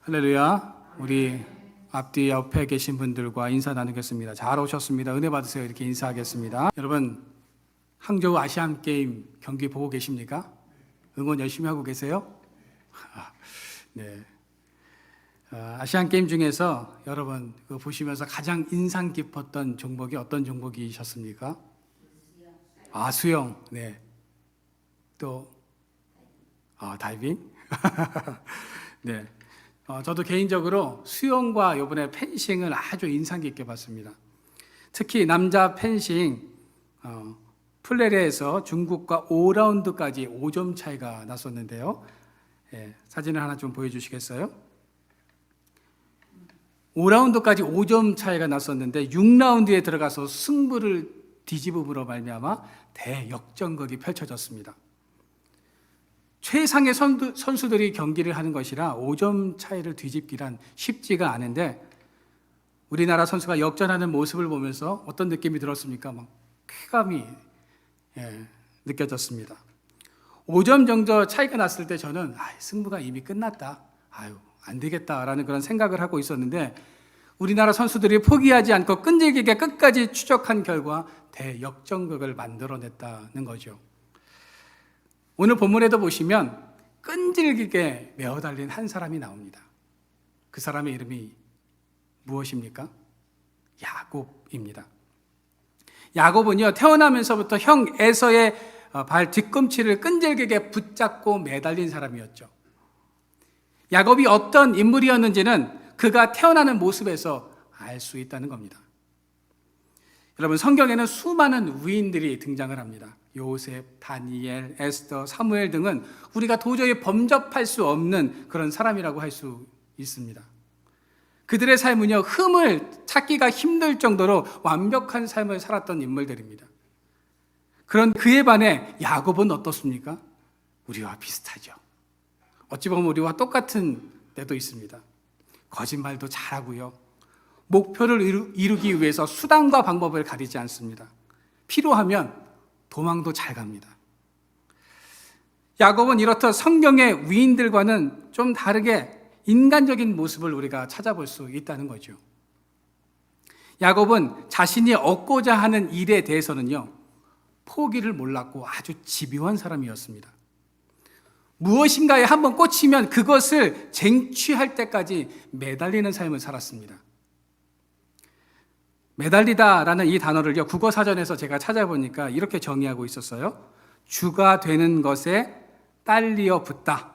할렐루야. 우리 앞뒤 옆에 계신 분들과 인사 나누겠습니다. 잘 오셨습니다. 은혜 받으세요. 이렇게 인사하겠습니다. 여러분, 항저우 아시안 게임 경기 보고 계십니까? 응원 열심히 하고 계세요? 네. 아시안 게임 중에서 여러분 보시면서 가장 인상 깊었던 종목이 어떤 종목이셨습니까? 수영. 네. 또 다이빙. 네. 저도 개인적으로 수영과 이번에 펜싱을 아주 인상 깊게 봤습니다. 특히 남자 펜싱 풀레레에서 중국과 5라운드까지 5점 차이가 났었는데요. 사진을 하나 좀 보여주시겠어요? 5라운드까지 5점 차이가 났었는데 6라운드에 들어가서 승부를 뒤집음으로 말미암아 대역전극이 펼쳐졌습니다. 최상의 선수들이 경기를 하는 것이라 5점 차이를 뒤집기란 쉽지가 않은데 우리나라 선수가 역전하는 모습을 보면서 어떤 느낌이 들었습니까? 막 쾌감이 느껴졌습니다. 5점 정도 차이가 났을 때 저는 승부가 이미 끝났다. 안 되겠다라는 그런 생각을 하고 있었는데 우리나라 선수들이 포기하지 않고 끈질기게 끝까지 추적한 결과 대역전극을 만들어냈다는 거죠. 오늘 본문에도 보시면 끈질기게 메어 달린 한 사람이 나옵니다. 그 사람의 이름이 무엇입니까? 야곱입니다. 야곱은요, 태어나면서부터 형 에서의 발 뒤꿈치를 끈질기게 붙잡고 매달린 사람이었죠. 야곱이 어떤 인물이었는지는 그가 태어나는 모습에서 알 수 있다는 겁니다. 여러분, 성경에는 수많은 위인들이 등장을 합니다. 요셉, 다니엘, 에스더, 사무엘 등은 우리가 도저히 범접할 수 없는 그런 사람이라고 할 수 있습니다. 그들의 삶은요, 흠을 찾기가 힘들 정도로 완벽한 삶을 살았던 인물들입니다. 그런 그에 반해 야곱은 어떻습니까? 우리와 비슷하죠. 어찌 보면 우리와 똑같은 때도 있습니다. 거짓말도 잘하고요. 목표를 이루기 위해서 수단과 방법을 가리지 않습니다. 필요하면 도망도 잘 갑니다. 야곱은 이렇듯 성경의 위인들과는 좀 다르게 인간적인 모습을 우리가 찾아볼 수 있다는 거죠. 야곱은 자신이 얻고자 하는 일에 대해서는요, 포기를 몰랐고 아주 집요한 사람이었습니다. 무엇인가에 한번 꽂히면 그것을 쟁취할 때까지 매달리는 삶을 살았습니다. 매달리다라는 이 단어를요, 국어사전에서 제가 찾아보니까 이렇게 정의하고 있었어요. 주가 되는 것에 딸리어 붙다.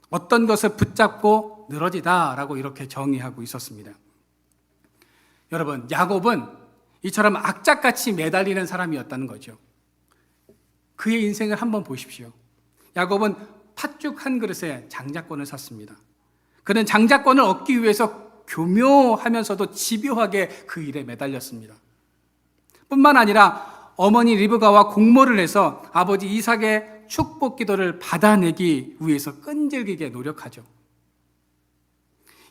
어떤 것을 붙잡고 늘어지다라고 이렇게 정의하고 있었습니다. 여러분, 야곱은 이처럼 악착같이 매달리는 사람이었다는 거죠. 그의 인생을 한번 보십시오. 야곱은 팥죽 한 그릇에 장자권을 샀습니다. 그는 장자권을 얻기 위해서 교묘하면서도 집요하게 그 일에 매달렸습니다. 뿐만 아니라 어머니 리브가와 공모를 해서 아버지 이삭의 축복 기도를 받아내기 위해서 끈질기게 노력하죠.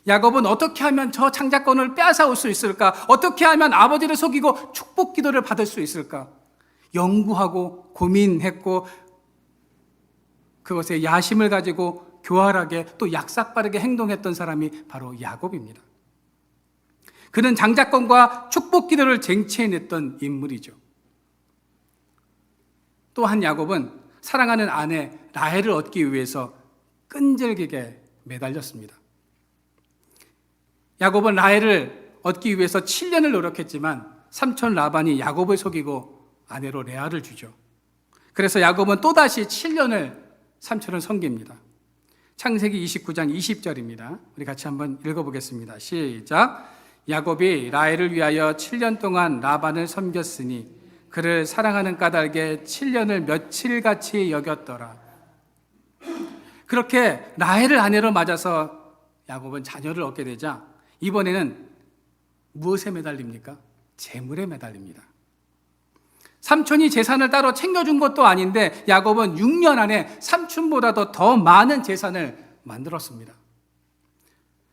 야곱은 어떻게 하면 저 장자권을 빼앗아올 수 있을까? 어떻게 하면 아버지를 속이고 축복 기도를 받을 수 있을까? 연구하고 고민했고 그것에 야심을 가지고 교활하게 또 약삭빠르게 행동했던 사람이 바로 야곱입니다. 그는 장자권과 축복 기도를 쟁취해냈던 인물이죠. 또한 야곱은 사랑하는 아내 라헬을 얻기 위해서 끈질기게 매달렸습니다. 야곱은 라헬을 얻기 위해서 7년을 노력했지만 삼촌 라반이 야곱을 속이고 아내로 레아를 주죠. 그래서 야곱은 또다시 7년을 삼촌을 섬깁니다. 창세기 29장 20절입니다. 우리 같이 한번 읽어보겠습니다. 시작. 야곱이 라헬을 위하여 7년 동안 라반을 섬겼으니 그를 사랑하는 까닭에 7년을 며칠같이 여겼더라. 그렇게 라헬을 아내로 맞아서 야곱은 자녀를 얻게 되자 이번에는 무엇에 매달립니까? 재물에 매달립니다. 삼촌이 재산을 따로 챙겨준 것도 아닌데 야곱은 6년 안에 삼촌보다도 더 많은 재산을 만들었습니다.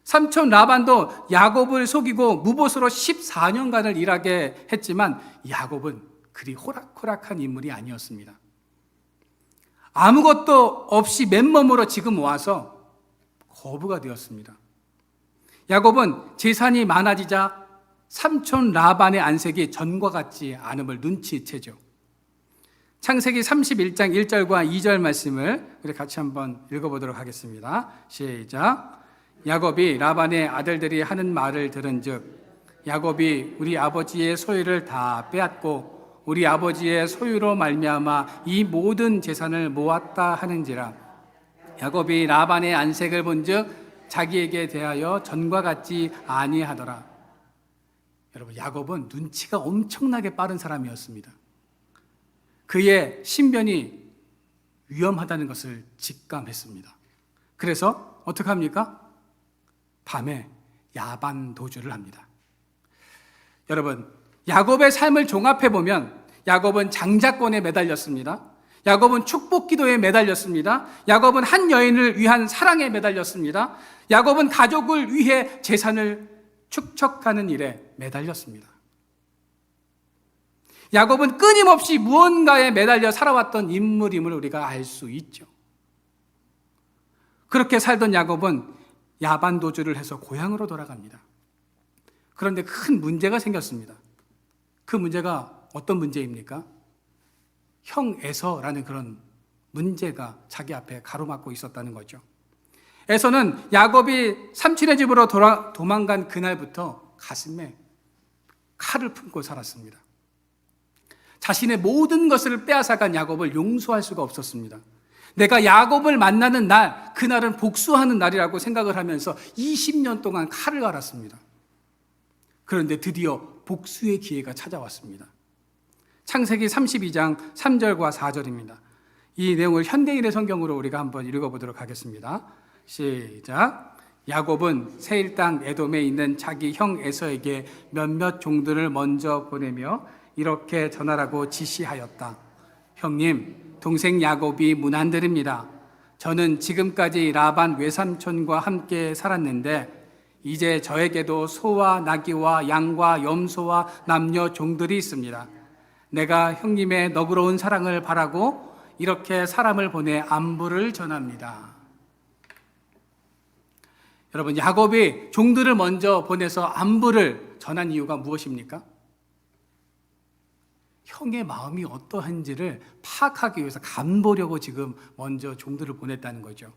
삼촌 라반도 야곱을 속이고 무보수로 14년간을 일하게 했지만 야곱은 그리 호락호락한 인물이 아니었습니다. 아무것도 없이 맨몸으로 지금 와서 거부가 되었습니다. 야곱은 재산이 많아지자 삼촌 라반의 안색이 전과 같지 않음을 눈치채죠. 창세기 31장 1절과 2절 말씀을 우리 같이 한번 읽어보도록 하겠습니다. 시작. 야곱이 라반의 아들들이 하는 말을 들은즉 야곱이 우리 아버지의 소유를 다 빼앗고 우리 아버지의 소유로 말미암아 이 모든 재산을 모았다 하는지라. 야곱이 라반의 안색을 본즉 자기에게 대하여 전과 같지 아니하더라. 여러분, 야곱은 눈치가 엄청나게 빠른 사람이었습니다. 그의 신변이 위험하다는 것을 직감했습니다. 그래서 어떻게 합니까? 밤에 야반 도주를 합니다. 여러분, 야곱의 삶을 종합해 보면 야곱은 장자권에 매달렸습니다. 야곱은 축복 기도에 매달렸습니다. 야곱은 한 여인을 위한 사랑에 매달렸습니다. 야곱은 가족을 위해 재산을 축적하는 일에 매달렸습니다. 야곱은 끊임없이 무언가에 매달려 살아왔던 인물임을 우리가 알 수 있죠. 그렇게 살던 야곱은 야반도주를 해서 고향으로 돌아갑니다. 그런데 큰 문제가 생겼습니다. 그 문제가 어떤 문제입니까? 형 에서라는 그런 문제가 자기 앞에 가로막고 있었다는 거죠. 에서는 야곱이 삼촌의 집으로 도망간 그날부터 가슴에 칼을 품고 살았습니다. 자신의 모든 것을 빼앗아간 야곱을 용서할 수가 없었습니다. 내가 야곱을 만나는 날, 그날은 복수하는 날이라고 생각을 하면서 20년 동안 칼을 갈았습니다. 그런데 드디어 복수의 기회가 찾아왔습니다. 창세기 32장 3절과 4절입니다. 이 내용을 현대인의 성경으로 우리가 한번 읽어보도록 하겠습니다. 시작. 야곱은 세일 땅 에돔에 있는 자기 형 에서에게 몇몇 종들을 먼저 보내며 이렇게 전하라고 지시하였다. 형님, 동생 야곱이 문안드립니다. 저는 지금까지 라반 외삼촌과 함께 살았는데 이제 저에게도 소와 나귀와 양과 염소와 남녀 종들이 있습니다. 내가 형님의 너그러운 사랑을 바라고 이렇게 사람을 보내 안부를 전합니다. 여러분, 야곱이 종들을 먼저 보내서 안부를 전한 이유가 무엇입니까? 형의 마음이 어떠한지를 파악하기 위해서 간보려고 지금 먼저 종들을 보냈다는 거죠.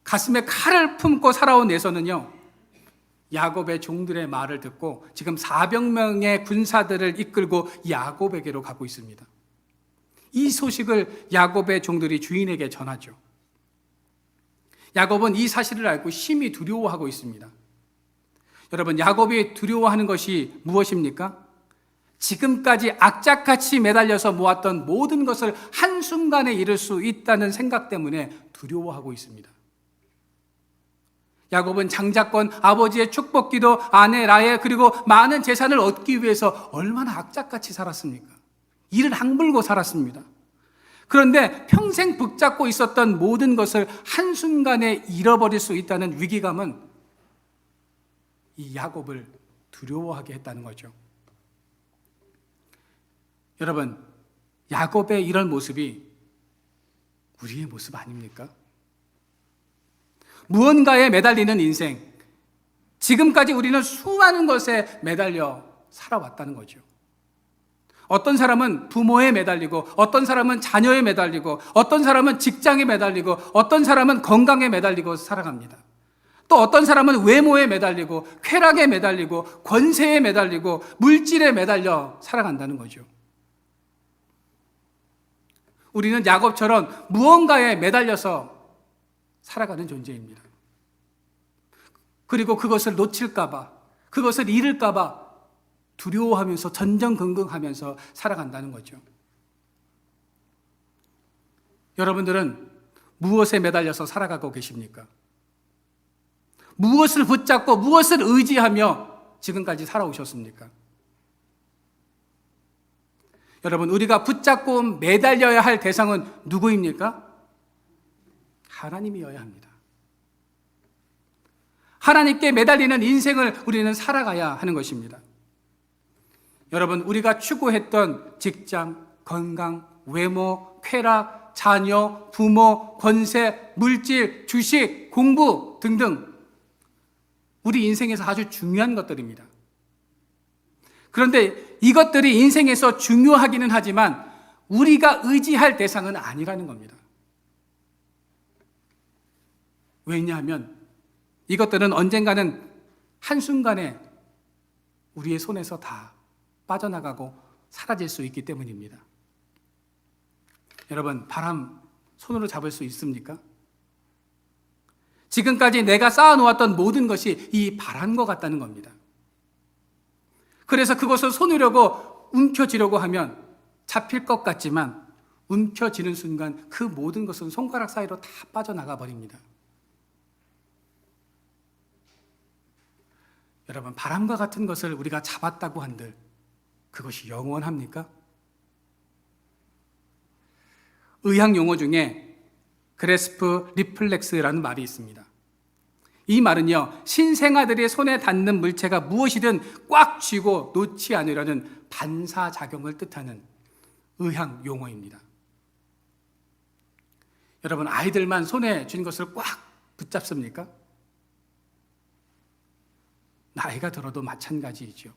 가슴에 칼을 품고 살아온 에서는요, 야곱의 종들의 말을 듣고 지금 400명의 군사들을 이끌고 야곱에게로 가고 있습니다. 이 소식을 야곱의 종들이 주인에게 전하죠. 야곱은 이 사실을 알고 심히 두려워하고 있습니다. 여러분, 야곱이 두려워하는 것이 무엇입니까? 지금까지 악착같이 매달려서 모았던 모든 것을 한순간에 잃을 수 있다는 생각 때문에 두려워하고 있습니다. 야곱은 장자권, 아버지의 축복기도, 아내 라헬, 그리고 많은 재산을 얻기 위해서 얼마나 악착같이 살았습니까? 이를 악물고 살았습니다. 그런데 평생 붙잡고 있었던 모든 것을 한순간에 잃어버릴 수 있다는 위기감은 이 야곱을 두려워하게 했다는 거죠. 여러분, 야곱의 이런 모습이 우리의 모습 아닙니까? 무언가에 매달리는 인생, 지금까지 우리는 수많은 것에 매달려 살아왔다는 거죠. 어떤 사람은 부모에 매달리고, 어떤 사람은 자녀에 매달리고, 어떤 사람은 직장에 매달리고, 어떤 사람은 건강에 매달리고 살아갑니다. 또 어떤 사람은 외모에 매달리고, 쾌락에 매달리고, 권세에 매달리고, 물질에 매달려 살아간다는 거죠. 우리는 야곱처럼 무언가에 매달려서 살아가는 존재입니다. 그리고 그것을 놓칠까봐, 그것을 잃을까봐 두려워하면서 전전긍긍하면서 살아간다는 거죠. 여러분들은 무엇에 매달려서 살아가고 계십니까? 무엇을 붙잡고 무엇을 의지하며 지금까지 살아오셨습니까? 여러분, 우리가 붙잡고 매달려야 할 대상은 누구입니까? 하나님이어야 합니다. 하나님께 매달리는 인생을 우리는 살아가야 하는 것입니다. 여러분, 우리가 추구했던 직장, 건강, 외모, 쾌락, 자녀, 부모, 권세, 물질, 주식, 공부 등등 우리 인생에서 아주 중요한 것들입니다. 그런데 이것들이 인생에서 중요하기는 하지만 우리가 의지할 대상은 아니라는 겁니다. 왜냐하면 이것들은 언젠가는 한순간에 우리의 손에서 다 빠져나가고 사라질 수 있기 때문입니다. 여러분, 바람 손으로 잡을 수 있습니까? 지금까지 내가 쌓아놓았던 모든 것이 이 바람과 같다는 겁니다. 그래서 그것을 손으려고 움켜쥐려고 하면 잡힐 것 같지만 움켜쥐는 순간 그 모든 것은 손가락 사이로 다 빠져나가 버립니다. 여러분, 바람과 같은 것을 우리가 잡았다고 한들 그것이 영원합니까? 의학 용어 중에 그래스프 리플렉스라는 말이 있습니다. 이 말은요, 신생아들의 손에 닿는 물체가 무엇이든 꽉 쥐고 놓지 않으려는 반사작용을 뜻하는 의학 용어입니다. 여러분, 아이들만 손에 쥔 것을 꽉 붙잡습니까? 나이가 들어도 마찬가지이죠.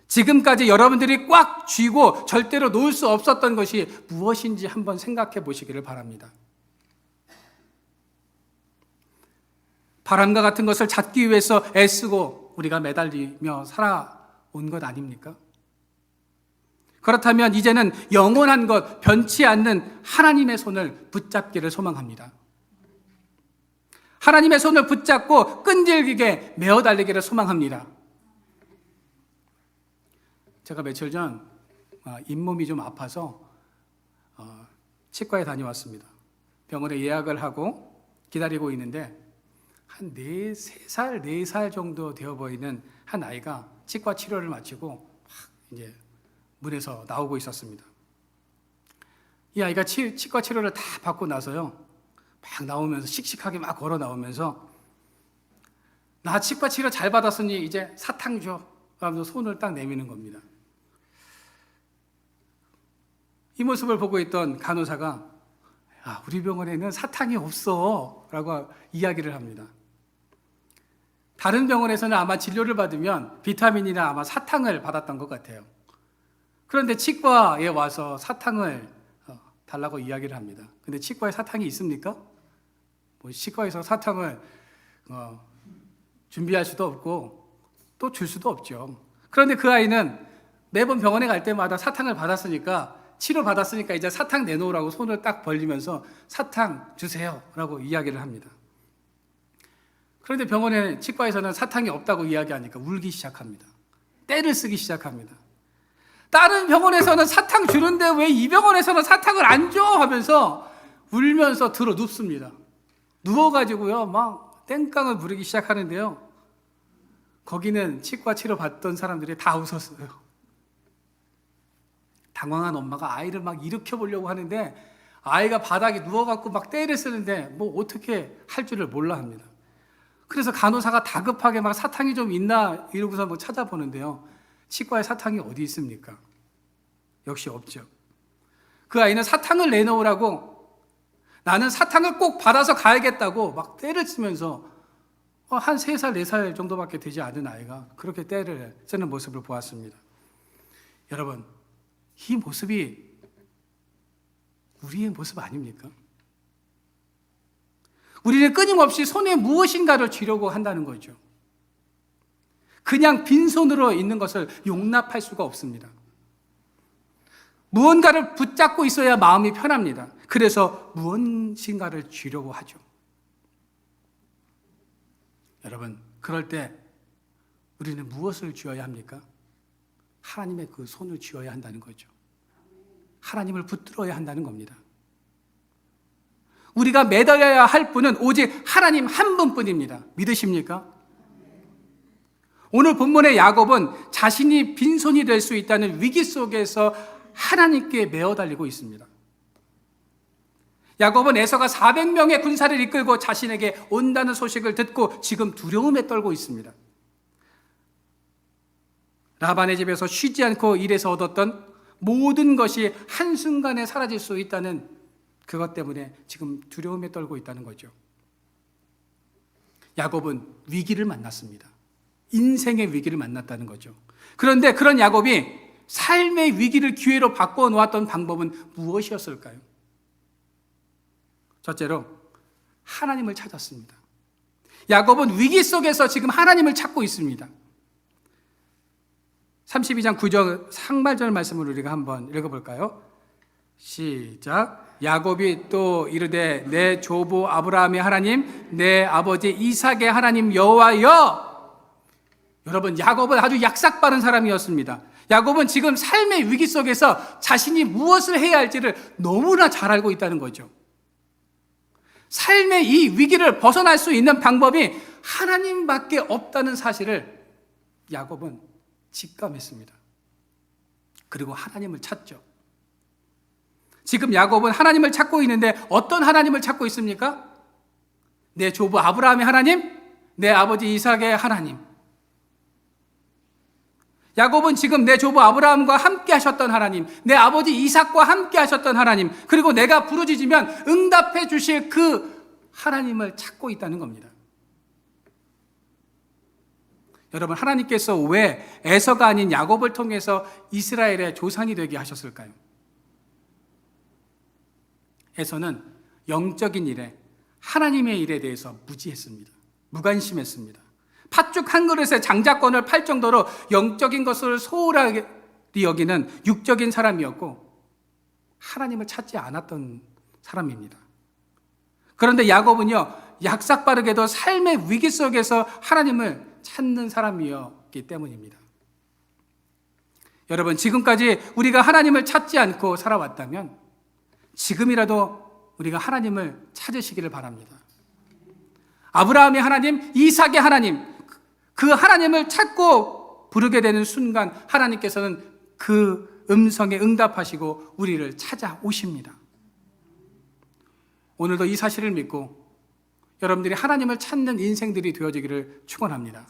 지금까지 여러분들이 꽉 쥐고 절대로 놓을 수 없었던 것이 무엇인지 한번 생각해 보시기를 바랍니다. 바람과 같은 것을 잡기 위해서 애쓰고 우리가 매달리며 살아온 것 아닙니까? 그렇다면 이제는 영원한 것, 변치 않는 하나님의 손을 붙잡기를 소망합니다. 하나님의 손을 붙잡고 끈질기게 메어 달리기를 소망합니다. 제가 며칠 전 잇몸이 좀 아파서 치과에 다녀왔습니다. 병원에 예약을 하고 기다리고 있는데 한 4살 정도 되어 보이는 한 아이가 치과 치료를 마치고 막 이제 문에서 나오고 있었습니다. 이 아이가 치과 치료를 다 받고 나서요, 막 나오면서 씩씩하게 막 걸어 나오면서 나 치과 치료 잘 받았으니 이제 사탕 줘 하면서 손을 딱 내미는 겁니다. 이 모습을 보고 있던 간호사가 우리 병원에는 사탕이 없어 라고 이야기를 합니다. 다른 병원에서는 아마 진료를 받으면 비타민이나 아마 사탕을 받았던 것 같아요. 그런데 치과에 와서 사탕을 달라고 이야기를 합니다. 근데 치과에 사탕이 있습니까? 치과에서 사탕을 준비할 수도 없고 또 줄 수도 없죠. 그런데 그 아이는 매번 병원에 갈 때마다 사탕을 받았으니까, 치료 받았으니까 이제 사탕 내놓으라고 손을 딱 벌리면서 사탕 주세요 라고 이야기를 합니다. 그런데 병원에, 치과에서는 사탕이 없다고 이야기하니까 울기 시작합니다. 떼를 쓰기 시작합니다. 다른 병원에서는 사탕 주는데 왜 이 병원에서는 사탕을 안 줘? 하면서 울면서 들어 눕습니다. 누워가지고요, 막 땡깡을 부르기 시작하는데요, 거기는 치과 치료 받던 사람들이 다 웃었어요. 당황한 엄마가 아이를 막 일으켜 보려고 하는데 아이가 바닥에 누워갖고 막 떼를 쓰는데 뭐 어떻게 할 줄을 몰라 합니다. 그래서 간호사가 다급하게 막 사탕이 좀 있나 이러고서 뭐 찾아보는데요, 치과에 사탕이 어디 있습니까? 역시 없죠. 그 아이는 사탕을 내놓으라고, 나는 사탕을 꼭 받아서 가야겠다고 막 떼를 쓰면서 한 3살, 4살 정도밖에 되지 않은 아이가 그렇게 떼를 쓰는 모습을 보았습니다. 여러분, 이 모습이 우리의 모습 아닙니까? 우리는 끊임없이 손에 무엇인가를 쥐려고 한다는 거죠. 그냥 빈손으로 있는 것을 용납할 수가 없습니다. 무언가를 붙잡고 있어야 마음이 편합니다. 그래서 무엇인가를 쥐려고 하죠. 여러분, 그럴 때 우리는 무엇을 쥐어야 합니까? 하나님의 그 손을 쥐어야 한다는 거죠. 하나님을 붙들어야 한다는 겁니다. 우리가 매달려야 할 분은 오직 하나님 한 분뿐입니다. 믿으십니까? 오늘 본문의 야곱은 자신이 빈손이 될 수 있다는 위기 속에서 하나님께 매어 달리고 있습니다. 야곱은 에서가 400명의 군사를 이끌고 자신에게 온다는 소식을 듣고 지금 두려움에 떨고 있습니다. 라반의 집에서 쉬지 않고 일해서 얻었던 모든 것이 한순간에 사라질 수 있다는 그것 때문에 지금 두려움에 떨고 있다는 거죠. 야곱은 위기를 만났습니다. 인생의 위기를 만났다는 거죠. 그런데 그런 야곱이 삶의 위기를 기회로 바꿔 놓았던 방법은 무엇이었을까요? 첫째로 하나님을 찾았습니다. 야곱은 위기 속에서 지금 하나님을 찾고 있습니다. 32장 9절 상반절 말씀을 우리가 한번 읽어볼까요? 시작. 야곱이 또 이르되 내 조부 아브라함의 하나님, 내 아버지 이삭의 하나님 여호와여. 여러분, 야곱은 아주 약삭빠른 사람이었습니다. 야곱은 지금 삶의 위기 속에서 자신이 무엇을 해야 할지를 너무나 잘 알고 있다는 거죠. 삶의 이 위기를 벗어날 수 있는 방법이 하나님밖에 없다는 사실을 야곱은 직감했습니다. 그리고 하나님을 찾죠. 지금 야곱은 하나님을 찾고 있는데 어떤 하나님을 찾고 있습니까? 내 조부 아브라함의 하나님, 내 아버지 이삭의 하나님. 야곱은 지금 내 조부 아브라함과 함께 하셨던 하나님, 내 아버지 이삭과 함께 하셨던 하나님, 그리고 내가 부르짖으면 응답해 주실 그 하나님을 찾고 있다는 겁니다. 여러분, 하나님께서 왜 에서가 아닌 야곱을 통해서 이스라엘의 조상이 되게 하셨을까요? 에서는 영적인 일에, 하나님의 일에 대해서 무지했습니다. 무관심했습니다. 팥죽 한 그릇에 장자권을 팔 정도로 영적인 것을 소홀하게 여기는 육적인 사람이었고 하나님을 찾지 않았던 사람입니다. 그런데 야곱은요, 약삭빠르게도 삶의 위기 속에서 하나님을 찾는 사람이었기 때문입니다. 여러분, 지금까지 우리가 하나님을 찾지 않고 살아왔다면 지금이라도 우리가 하나님을 찾으시기를 바랍니다. 아브라함의 하나님, 이삭의 하나님, 그 하나님을 찾고 부르게 되는 순간 하나님께서는 그 음성에 응답하시고 우리를 찾아오십니다. 오늘도 이 사실을 믿고 여러분들이 하나님을 찾는 인생들이 되어지기를 축원합니다.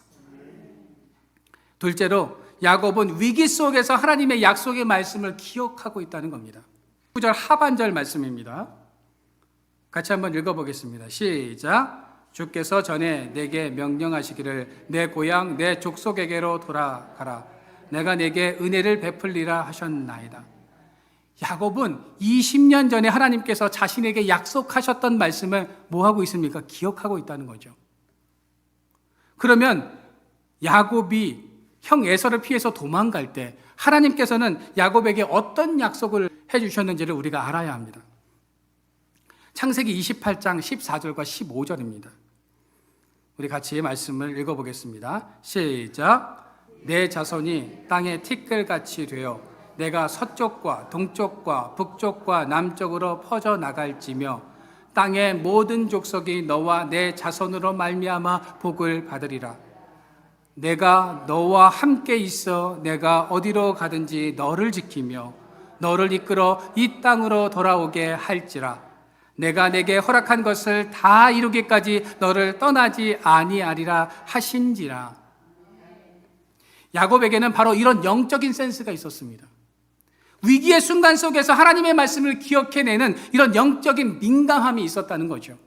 둘째로, 야곱은 위기 속에서 하나님의 약속의 말씀을 기억하고 있다는 겁니다. 9절 하반절 말씀입니다. 같이 한번 읽어보겠습니다. 시작. 주께서 전에 내게 명령하시기를 내 고향 내 족속에게로 돌아가라. 내가 내게 은혜를 베풀리라 하셨나이다. 야곱은 20년 전에 하나님께서 자신에게 약속하셨던 말씀을 뭐하고 있습니까? 기억하고 있다는 거죠. 그러면 야곱이 형 에서를 피해서 도망갈 때 하나님께서는 야곱에게 어떤 약속을 해주셨는지를 우리가 알아야 합니다. 창세기 28장 14절과 15절입니다. 우리 같이 말씀을 읽어보겠습니다. 시작. 내 자손이 땅의 티끌같이 되어 내가 서쪽과 동쪽과 북쪽과 남쪽으로 퍼져나갈지며 땅의 모든 족속이 너와 내 자손으로 말미암아 복을 받으리라. 내가 너와 함께 있어 내가 어디로 가든지 너를 지키며 너를 이끌어 이 땅으로 돌아오게 할지라. 내가 내게 허락한 것을 다 이루기까지 너를 떠나지 아니하리라 하신지라. 야곱에게는 바로 이런 영적인 센스가 있었습니다. 위기의 순간 속에서 하나님의 말씀을 기억해내는 이런 영적인 민감함이 있었다는 거죠.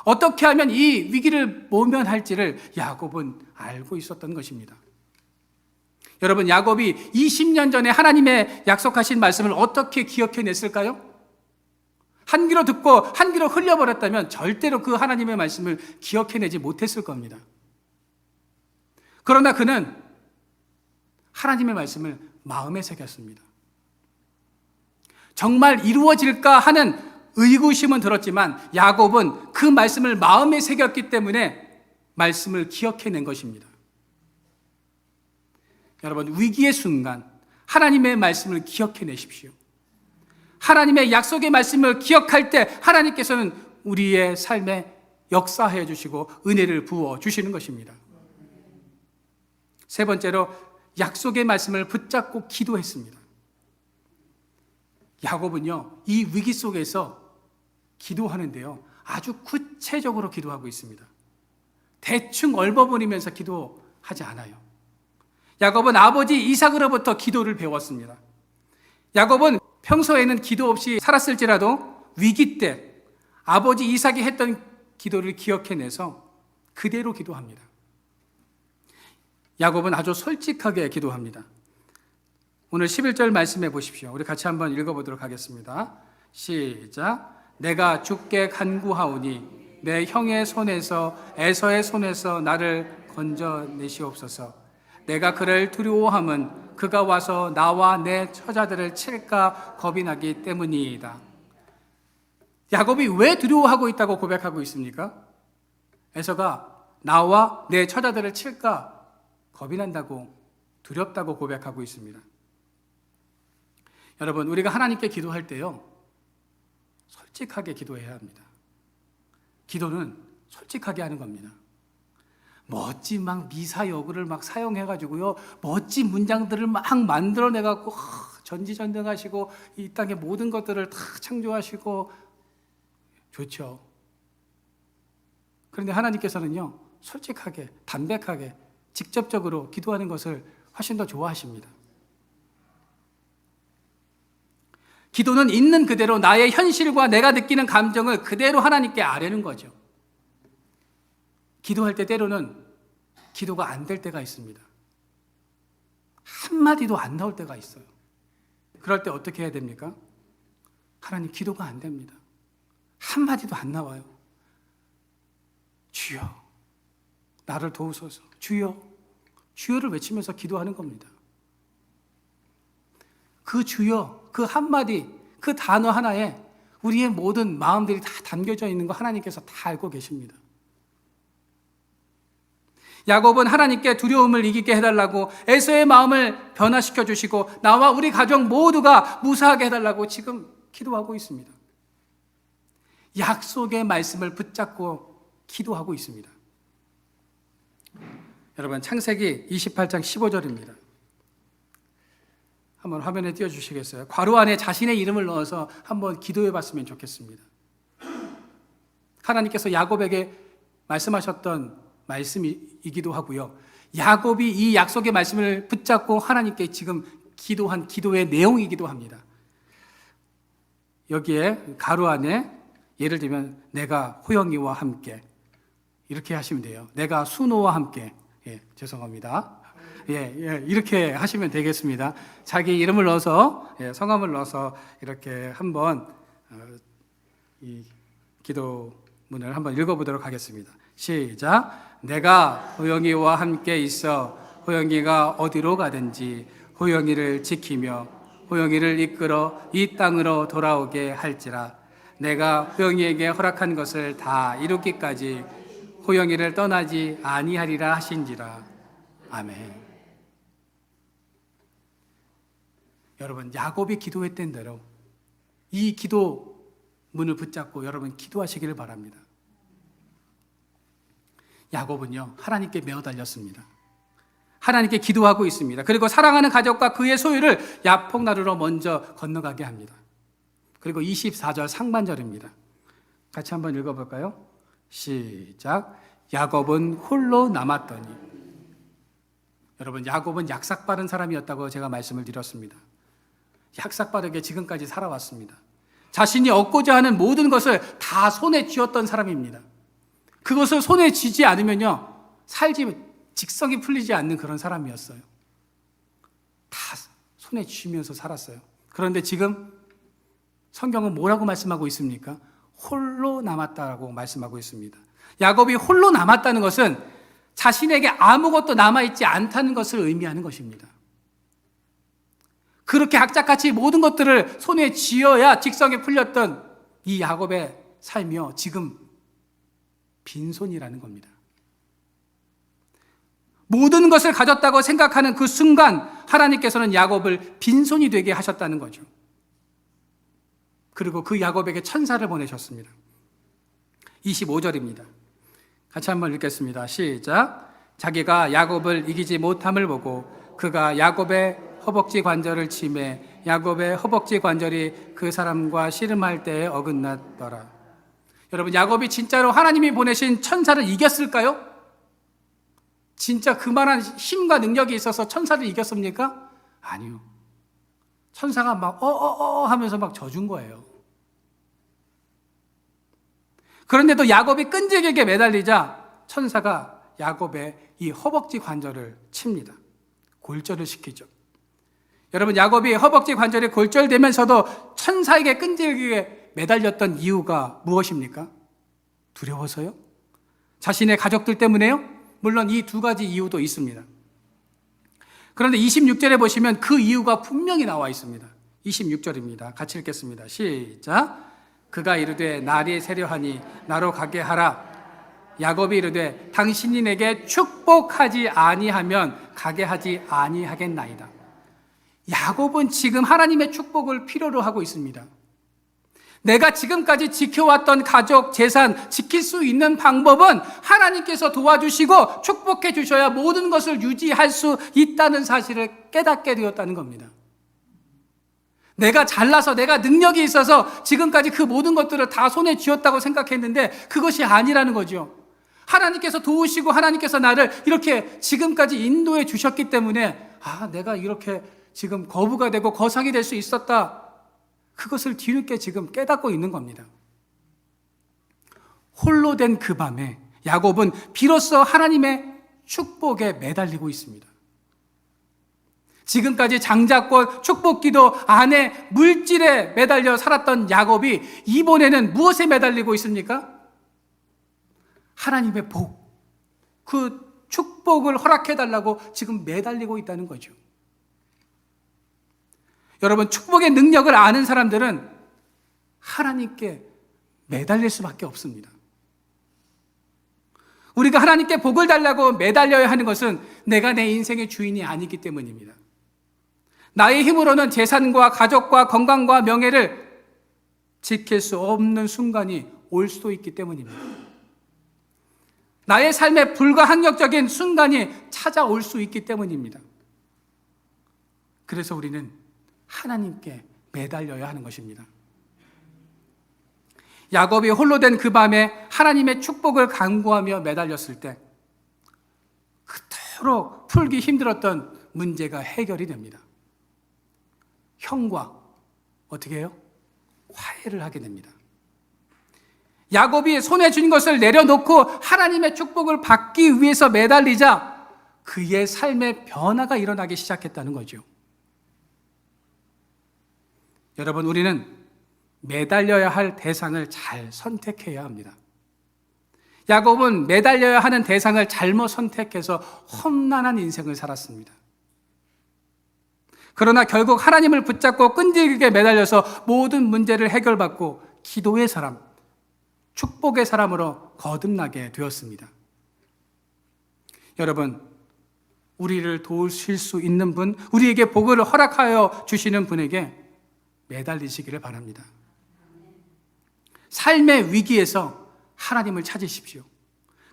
어떻게 하면 이 위기를 모면할지를 야곱은 알고 있었던 것입니다. 여러분, 야곱이 20년 전에 하나님의 약속하신 말씀을 어떻게 기억해냈을까요? 한 귀로 듣고 한 귀로 흘려버렸다면 절대로 그 하나님의 말씀을 기억해내지 못했을 겁니다. 그러나 그는 하나님의 말씀을 마음에 새겼습니다. 정말 이루어질까 하는 의구심은 들었지만 야곱은 그 말씀을 마음에 새겼기 때문에 말씀을 기억해낸 것입니다. 여러분, 위기의 순간 하나님의 말씀을 기억해내십시오. 하나님의 약속의 말씀을 기억할 때 하나님께서는 우리의 삶에 역사해 주시고 은혜를 부어 주시는 것입니다. 세 번째로, 약속의 말씀을 붙잡고 기도했습니다. 야곱은요, 이 위기 속에서 기도하는데요, 아주 구체적으로 기도하고 있습니다. 대충 얼버무리면서 기도하지 않아요. 야곱은 아버지 이삭으로부터 기도를 배웠습니다. 야곱은 평소에는 기도 없이 살았을지라도 위기 때 아버지 이삭이 했던 기도를 기억해내서 그대로 기도합니다. 야곱은 아주 솔직하게 기도합니다. 오늘 11절 말씀해 보십시오. 우리 같이 한번 읽어보도록 하겠습니다. 시작. 내가 주께 간구하오니 내 형의 손에서 에서의 손에서 나를 건져내시옵소서. 내가 그를 두려워함은 그가 와서 나와 내 처자들을 칠까 겁이 나기 때문이다. 야곱이 왜 두려워하고 있다고 고백하고 있습니까? 에서가 나와 내 처자들을 칠까 겁이 난다고, 두렵다고 고백하고 있습니다. 여러분, 우리가 하나님께 기도할 때요, 솔직하게 기도해야 합니다. 기도는 솔직하게 하는 겁니다. 멋진 막 미사여구를 막 사용해가지고요, 멋진 문장들을 막 만들어내갖고 전지전능하시고 이 땅의 모든 것들을 다 창조하시고 좋죠. 그런데 하나님께서는요, 솔직하게, 담백하게, 직접적으로 기도하는 것을 훨씬 더 좋아하십니다. 기도는 있는 그대로 나의 현실과 내가 느끼는 감정을 그대로 하나님께 아뢰는 거죠. 기도할 때 때로는 기도가 안 될 때가 있습니다. 한마디도 안 나올 때가 있어요. 그럴 때 어떻게 해야 됩니까? 하나님, 기도가 안 됩니다. 한마디도 안 나와요. 주여, 나를 도우소서. 주여, 주여를 외치면서 기도하는 겁니다. 그 주여, 그 한마디, 그 단어 하나에 우리의 모든 마음들이 다 담겨져 있는 거 하나님께서 다 알고 계십니다. 야곱은 하나님께 두려움을 이기게 해달라고, 에서의 마음을 변화시켜 주시고 나와 우리 가족 모두가 무사하게 해달라고 지금 기도하고 있습니다. 약속의 말씀을 붙잡고 기도하고 있습니다. 여러분, 창세기 28장 15절입니다. 한번 화면에 띄워주시겠어요? 괄호 안에 자신의 이름을 넣어서 한번 기도해 봤으면 좋겠습니다. 하나님께서 야곱에게 말씀하셨던 말씀이기도 하고요, 야곱이 이 약속의 말씀을 붙잡고 하나님께 지금 기도한 기도의 내용이기도 합니다. 여기에 괄호 안에 예를 들면 내가 호영이와 함께, 이렇게 하시면 돼요. 내가 순호와 함께, 죄송합니다. 이렇게 하시면 되겠습니다. 자기 이름을 넣어서, 성함을 넣어서 이렇게 한번 이 기도문을 한번 읽어보도록 하겠습니다. 시작. 내가 호영이와 함께 있어 호영이가 어디로 가든지 호영이를 지키며 호영이를 이끌어 이 땅으로 돌아오게 할지라. 내가 호영이에게 허락한 것을 다 이루기까지 호영이를 떠나지 아니하리라 하신지라. 아멘. 여러분, 야곱이 기도했던 대로 이 기도문을 붙잡고 여러분 기도하시기를 바랍니다. 야곱은요, 하나님께 매어 달렸습니다. 하나님께 기도하고 있습니다. 그리고 사랑하는 가족과 그의 소유를 야폭나루로 먼저 건너가게 합니다. 그리고 24절 상반절입니다. 같이 한번 읽어볼까요? 시작. 야곱은 홀로 남았더니. 여러분, 야곱은 약삭빠른 사람이었다고 제가 말씀을 드렸습니다. 약삭빠르게 지금까지 살아왔습니다. 자신이 얻고자 하는 모든 것을 다 손에 쥐었던 사람입니다. 그것을 손에 쥐지 않으면요, 직성이 풀리지 않는 그런 사람이었어요. 다 손에 쥐면서 살았어요. 그런데 지금 성경은 뭐라고 말씀하고 있습니까? 홀로 남았다라고 말씀하고 있습니다. 야곱이 홀로 남았다는 것은 자신에게 아무것도 남아있지 않다는 것을 의미하는 것입니다. 그렇게 악착같이 모든 것들을 손에 쥐어야 직성에 풀렸던 이 야곱의 삶이요, 지금 빈손이라는 겁니다. 모든 것을 가졌다고 생각하는 그 순간 하나님께서는 야곱을 빈손이 되게 하셨다는 거죠. 그리고 그 야곱에게 천사를 보내셨습니다. 25절입니다. 같이 한번 읽겠습니다. 시작. 자기가 야곱을 이기지 못함을 보고 그가 야곱의 허벅지 관절을 치매 야곱의 허벅지 관절이 그 사람과 씨름할 때에 어긋났더라. 여러분, 야곱이 진짜로 하나님이 보내신 천사를 이겼을까요? 진짜 그만한 힘과 능력이 있어서 천사를 이겼습니까? 아니요. 천사가 막 하면서 막 져준 거예요. 그런데도 야곱이 끈질기게 매달리자 천사가 야곱의 이 허벅지 관절을 칩니다. 골절을 시키죠. 여러분, 야곱이 허벅지 관절이 골절되면서도 천사에게 끈질기게 매달렸던 이유가 무엇입니까? 두려워서요? 자신의 가족들 때문에요? 물론 이 두 가지 이유도 있습니다. 그런데 26절에 보시면 그 이유가 분명히 나와 있습니다. 26절입니다. 같이 읽겠습니다. 시작. 그가 이르되 날이 세려하니 나로 가게 하라. 야곱이 이르되 당신이 내게 축복하지 아니하면 가게 하지 아니하겠나이다. 야곱은 지금 하나님의 축복을 필요로 하고 있습니다. 내가 지금까지 지켜왔던 가족, 재산 지킬 수 있는 방법은 하나님께서 도와주시고 축복해 주셔야 모든 것을 유지할 수 있다는 사실을 깨닫게 되었다는 겁니다. 내가 잘나서 내가 능력이 있어서 지금까지 그 모든 것들을 다 손에 쥐었다고 생각했는데 그것이 아니라는 거죠. 하나님께서 도우시고 하나님께서 나를 이렇게 지금까지 인도해 주셨기 때문에 내가 이렇게 지금 거부가 되고 거상이 될 수 있었다. 그것을 뒤늦게 지금 깨닫고 있는 겁니다. 홀로 된 그 밤에 야곱은 비로소 하나님의 축복에 매달리고 있습니다. 지금까지 장자권, 축복기도, 아내, 물질에 매달려 살았던 야곱이 이번에는 무엇에 매달리고 있습니까? 하나님의 복, 그 축복을 허락해달라고 지금 매달리고 있다는 거죠. 여러분, 축복의 능력을 아는 사람들은 하나님께 매달릴 수밖에 없습니다. 우리가 하나님께 복을 달라고 매달려야 하는 것은 내가 내 인생의 주인이 아니기 때문입니다. 나의 힘으로는 재산과 가족과 건강과 명예를 지킬 수 없는 순간이 올 수도 있기 때문입니다. 나의 삶에 불가항력적인 순간이 찾아올 수 있기 때문입니다. 그래서 우리는 하나님께 매달려야 하는 것입니다. 야곱이 홀로 된 그 밤에 하나님의 축복을 간구하며 매달렸을 때 그토록 풀기 힘들었던 문제가 해결이 됩니다. 형과 어떻게 해요? 화해를 하게 됩니다. 야곱이 손에 쥔 것을 내려놓고 하나님의 축복을 받기 위해서 매달리자 그의 삶의 변화가 일어나기 시작했다는 거죠. 여러분, 우리는 매달려야 할 대상을 잘 선택해야 합니다. 야곱은 매달려야 하는 대상을 잘못 선택해서 험난한 인생을 살았습니다. 그러나 결국 하나님을 붙잡고 끈질기게 매달려서 모든 문제를 해결받고 기도의 사람, 축복의 사람으로 거듭나게 되었습니다. 여러분, 우리를 도우실 수 있는 분, 우리에게 복을 허락하여 주시는 분에게 매달리시기를 바랍니다. 삶의 위기에서 하나님을 찾으십시오.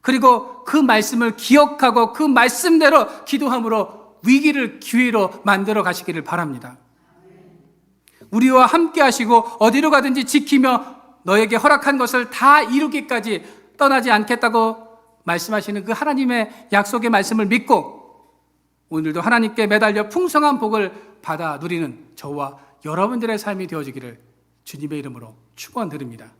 그리고 그 말씀을 기억하고 그 말씀대로 기도함으로 위기를 기회로 만들어 가시기를 바랍니다. 우리와 함께 하시고 어디로 가든지 지키며 너에게 허락한 것을 다 이루기까지 떠나지 않겠다고 말씀하시는 그 하나님의 약속의 말씀을 믿고 오늘도 하나님께 매달려 풍성한 복을 받아 누리는 저와 여러분들의 삶이 되어지기를 주님의 이름으로 축원드립니다.